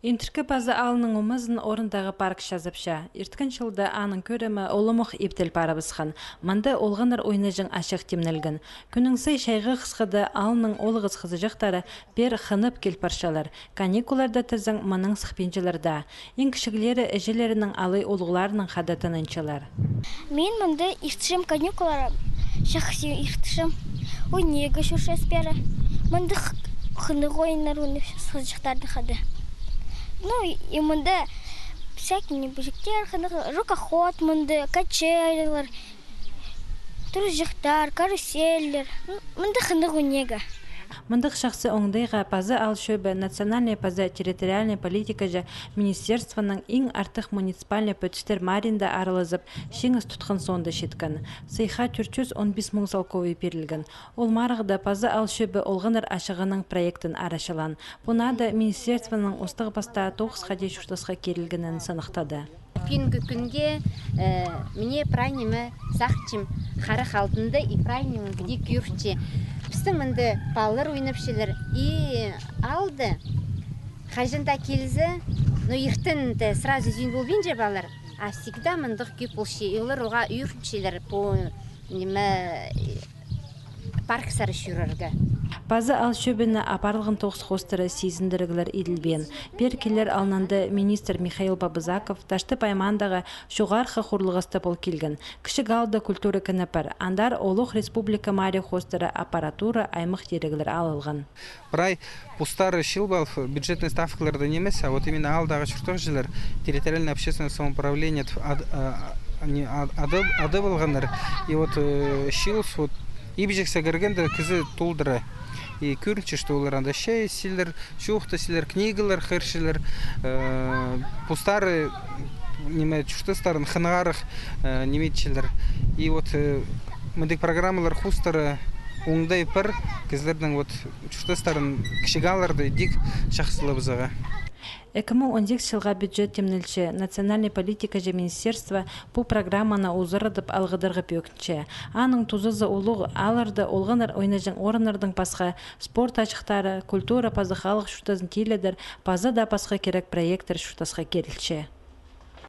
Интіркі базы алының умызын орындағы парк жазыпша. Ирткін жылда анын көрімі олымық ептел парабысқан. Манда олғаныр ойнажың ашық темнелгін. Күніңсі шайғы қысқыды алының олығыз қызы жақтары бер хынып кел паршалар. Каникуларда тізің мұның сықпенчілерда. Ең кішігілері әжелерінің алай олғыларының қадатынынчылар. Мен мұнда иртішім каникулара шақсы иртішім. Ойнегі шуршас бәрі. Мұнда хынық ойынар ойнап қызы жақтарды қады. Ну, и мында всякие небожиктер, рукоход, мында качелер, тружихтар, каруселлер, мында хынды гунега. Мындық шақсы оңдайға пазы ал шөбі национальная пазы территориальная политика жа министерствоның ең артық муниципальный пөтістер маринда арылызып, шеңіз тұтқын сонды шеткін. Сайха 415 мың залковый берілгін. Ол марығда пазы ал шөбі олғыныр ашығының проектін арашылан. Бұнада министерствоның ұстығы баста 9 қадей шуштасқа керілгінін сынықтады. Пингі күнге мне прайнемі сақчым қарық алдында и прайнемі где кюрче. Біздің мінді балылар ойнапшылар и алды. Қажында келізі, но ертінді сразу зүйін болбен же балар. А всегда мындық көп болшы. Олар оға үйірчелер по парк сары шүріргі. Базы ал шөбіні апарлығын тоғыз қостыры сезіндірігілер еділбен. Беркелер алынанды министр Михаил Бабызаков ташты паймандағы шуғарқы құрлығысты бол келген. Кіші галда культура кініпір. Андар Олық Республика Мария хостыры аппаратура аймық дерегілер алылған. Брай пустары шилбал бюджетный ставкаларды немес, а вот именно алдағы чуртық жылар территориальное общественное самоуправление ады болғандар. И вот шилс вот ибжексе кіргенді кізі толдыры. И көрінчі, что олар анда шай силер, шуқты силер, книгалар, хершілер, пустары, неме, чуштыстарын, хынғарық, неметчілер. И вот міндік программалар хустары оңдай пір, кізлердің вот чуштыстарын кішігаларды дик шақсылы бізіға. 2010 жылға бюджет темнелче национальный политика же министерства бұл программаны узырыдып алғыдырғы пөкінче. Аның тузызы олығы аларды олғаныр ойнажың орынырдың пасқа спорт ачықтары, культура пазы халық шутазын тейледір, пазы да пасқа керек проекттер шутасқа керілче.